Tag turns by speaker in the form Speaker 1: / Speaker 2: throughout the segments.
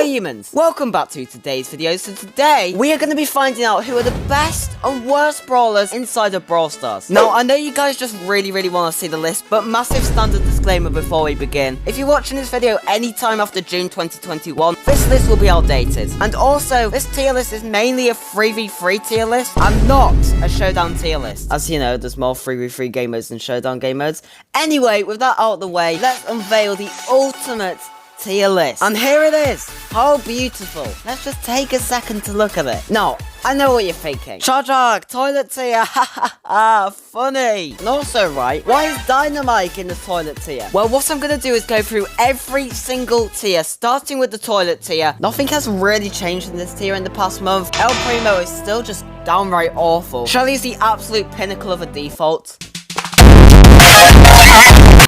Speaker 1: Hello humans, welcome back to today's video. So today, we are going to be finding out who are the best and worst brawlers inside of Brawl Stars. Now, I know you guys just really want to see the list, but massive standard disclaimer before we begin. If you're watching this video anytime after June 2021, this list will be outdated. And also, this tier list is mainly a 3v3 tier list and not a showdown tier list. As you know, there's more 3v3 game modes than showdown game modes. Anyway, with that out of the way, let's unveil the ultimate tier list. And here it is. How beautiful. Let's just take a second to look at it. Now, I know what you're thinking. Charjac, Toliet Tier, funny. And also, right, why is Dynamite in the Toliet Tier? Well, what I'm going to do is go through every single tier, starting with the Toliet Tier. Nothing has really changed in this tier in the past month. El Primo is still just downright awful. Shelly is the absolute pinnacle of a default.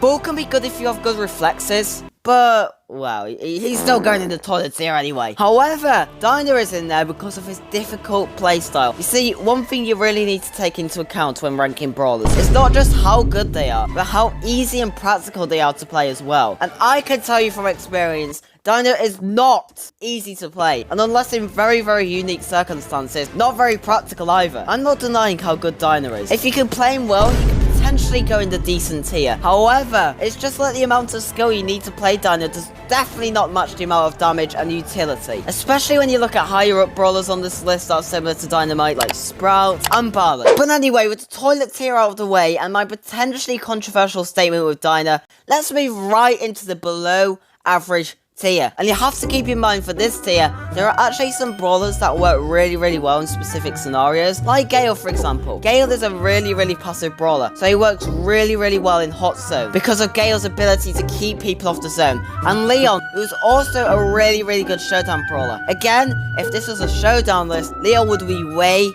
Speaker 1: Bull can be good if you have good reflexes. But, well, he's still going in the Toliet Tier anyway. However, Dyna is in there because of his difficult playstyle. You see, one thing you really need to take into account when ranking brawlers is not just how good they are, but how easy and practical they are to play as well. And I can tell you from experience, Dyna is not easy to play, and unless in very unique circumstances, not very practical either. I'm not denying how good Dyna is. If you can play him well, you can potentially go in the decent tier. However, it's just like the amount of skill you need to play Dyna does definitely not match the amount of damage and utility. Especially when you look at higher up brawlers on this list that are similar to Dynamite like Sprout and Brawler. But anyway, with the Toliet Tier out of the way and my potentially controversial statement with Dyna, let's move right into the below average tier. And you have to keep in mind for this tier, there are actually some brawlers that work really well in specific scenarios, like Gale for example. Gale is a really passive brawler, so he works really well in hot zone because of Gale's ability to keep people off the zone. And Leon, who's also a really good showdown brawler. Again, if this was a showdown list, Leon would be way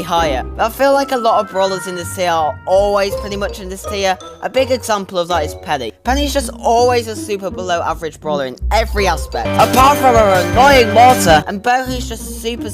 Speaker 1: higher. But I feel like a lot of brawlers in this tier are always pretty much in this tier. A big example of that is Penny. Penny's just always a super below average brawler in every aspect. Apart from her annoying mortar, and Bohi's just super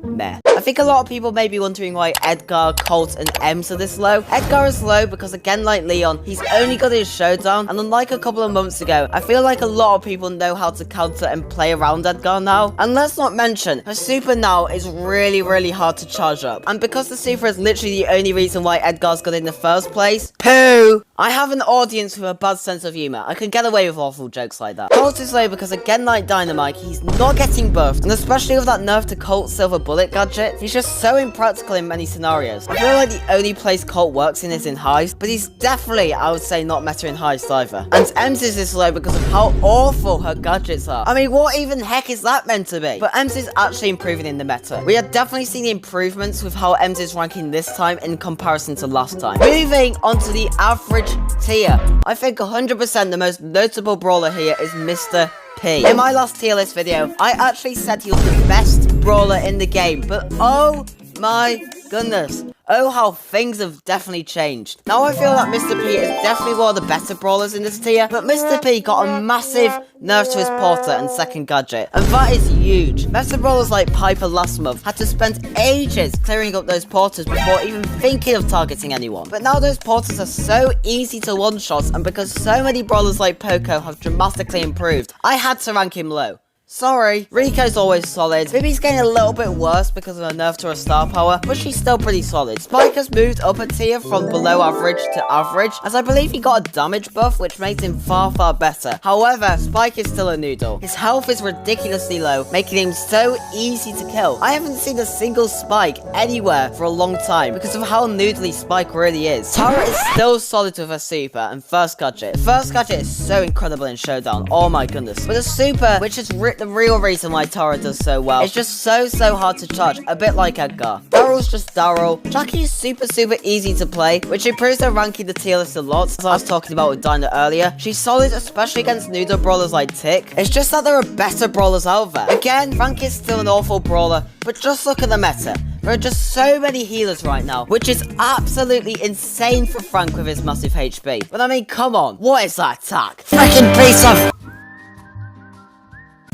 Speaker 1: meh. I think a lot of people may be wondering why Edgar, Colt, and Ems are this low. Edgar is low because again like Leon, he's only got his showdown, and unlike a couple of months ago, I feel like a lot of people know how to counter and play around Edgar now. And let's not mention, her super now is really hard to charge up. And because the super is literally the only reason why Edgar's got in the first place, poo! I have an audience with a bad sense of humor. I can get away with awful jokes like that. Colt is low because again like Dynamite, he's not getting buffed, and especially with that nerf to Colt's silver bullet gadget, he's just so impractical in many scenarios. I feel like the only place Colt works in is in highs, but he's definitely, I would say, not meta in highs either. And Ems is this low because of how awful her gadgets are. I mean, what even heck is that meant to be? But Ems is actually improving in the meta. We are definitely seeing improvements with how Ems is ranking this time in comparison to last time. Moving on to the average tier, I think 100% the most notable brawler here is Mr. P. In my last tier list video, I actually said he was the best brawler in the game, but oh my goodness. Oh, how things have definitely changed. Now I feel that Mr. P is definitely one of the better brawlers in this tier, but Mr. P got a massive nerf to his porter and second gadget, and that is huge. Meta brawlers like Piper last month had to spend ages clearing up those porters before even thinking of targeting anyone. But now those porters are so easy to one-shot, and because so many brawlers like Poco have dramatically improved, I had to rank him low. Sorry. Rico's always solid. Bibi's getting a little bit worse because of a nerf to her star power, but she's still pretty solid. Spike has moved up a tier from below average to average, as I believe he got a damage buff, which makes him far better. However, Spike is still a noodle. His health is ridiculously low, making him so easy to kill. I haven't seen a single Spike anywhere for a long time because of how noodly Spike really is. Tara is still solid with her super and first gadget. The first gadget is so incredible in Showdown, oh my goodness. But the super, which is the real reason why Tara does so well, it's just so hard to charge, a bit like Edgar. Daryl's just Daryl. Jackie is super easy to play, which improves her ranking the tier list a lot, as I was talking about with Dyna earlier. She's solid, especially against noodle brawlers like Tick. It's just that there are better brawlers out there. Again, Frank is still an awful brawler, but just look at the meta. There are just so many healers right now, which is absolutely insane for Frank with his massive HP. But I mean, come on, what is that attack? Freaking piece of...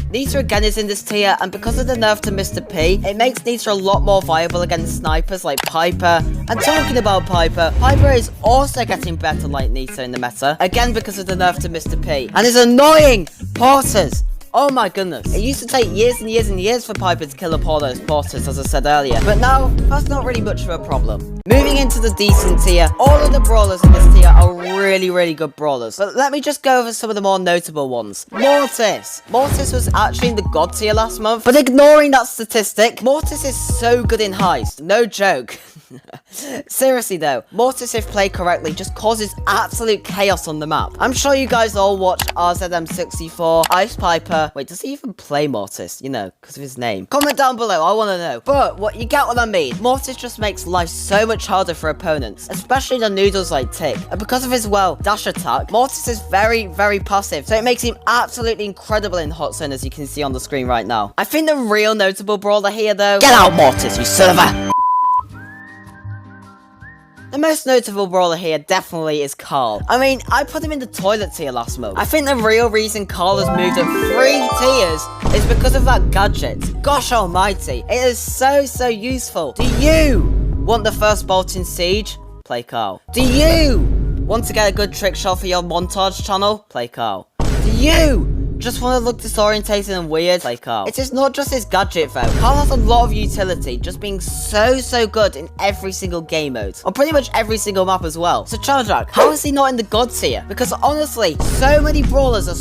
Speaker 1: Nita again is in this tier, and because of the nerf to Mr. P, it makes Nita a lot more viable against snipers like Piper. And talking about Piper, Piper is also getting better like Nita in the meta, again because of the nerf to Mr. P. And his annoying porters. Oh my goodness. It used to take years and years and years for Piper to kill up all those bosses, as I said earlier. But now, that's not really much of a problem. Moving into the decent tier, all of the brawlers in this tier are really, really good brawlers. But let me just go over some of the more notable ones. Mortis. Mortis was actually in the god tier last month. But ignoring that statistic, Mortis is so good in heist. No joke. Seriously though, Mortis, if played correctly, just causes absolute chaos on the map. I'm sure you guys all watch RZM64, Ice Piper. Wait, does he even play Mortis? You know, because of his name. Comment down below, I want to know. But you get what I mean. Mortis just makes life so much harder for opponents, especially the noodles like Tick. And because of his, well, dash attack, Mortis is very, very passive. So it makes him absolutely incredible in hot zone, as you can see on the screen right now. I think the real notable brawler here though, get out Mortis, you son of a... The most notable brawler here definitely is Carl. I mean, I put him in the Toliet Tier last month. I think the real reason Carl has moved up 3 tiers is because of that gadget. Gosh almighty, it is so useful. Do you want the first bolt in Siege? Play Carl. Do you want to get a good trick shot for your montage channel? Play Carl. Do you just want to look disorientated and weird? Play Carl. It is not just his gadget though. Carl has a lot of utility, just being so good in every single game mode. On pretty much every single map as well. So Charjac, how is he not in the god tier? Because honestly, so many brawlers are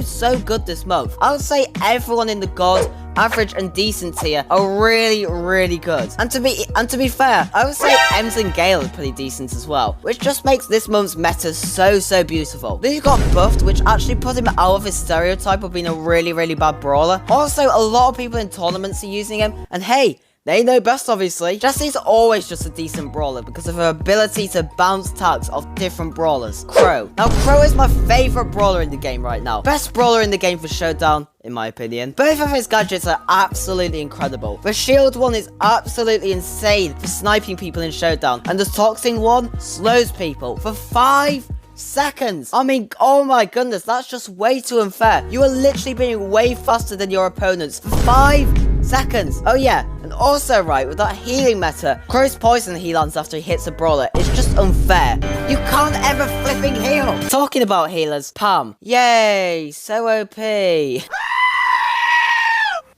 Speaker 1: so good this month. I would say everyone in the god, average and decent tier are really good. And to be fair, I would say Ems and Gale are pretty decent as well, which just makes this month's meta so beautiful. Then you got buffed, which actually put him out of his stereotype of being a really bad brawler. Also, a lot of people in tournaments are using him, and hey, they know best, obviously. Jessie's always just a decent brawler because of her ability to bounce tags off different brawlers. Crow. Now, Crow is my favorite brawler in the game right now. Best brawler in the game for Showdown, in my opinion. Both of his gadgets are absolutely incredible. The shield one is absolutely insane for sniping people in Showdown, and the toxin one slows people for 5 seconds. I mean, oh my goodness, that's just way too unfair. You are literally being way faster than your opponents for 5 seconds. Oh yeah, and also right, with that healing meta, Crow's poison he lands after he hits a brawler is just unfair. You can't ever flipping heal. Talking about healers, Pam. Yay, so OP.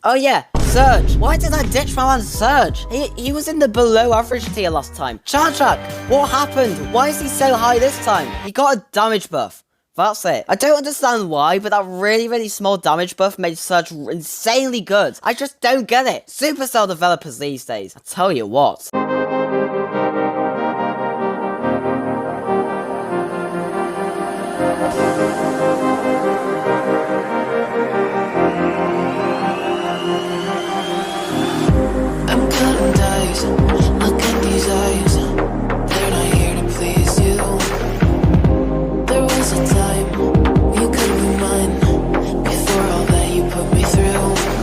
Speaker 1: Oh yeah, Surge. Why did I ditch my man Surge? He was in the below average tier last time. Charjac, what happened? Why is he so high this time? He got a damage buff. That's it. I don't understand why, but that really small damage buff made Surge insanely good. I just don't get it. Supercell developers these days, I tell you what.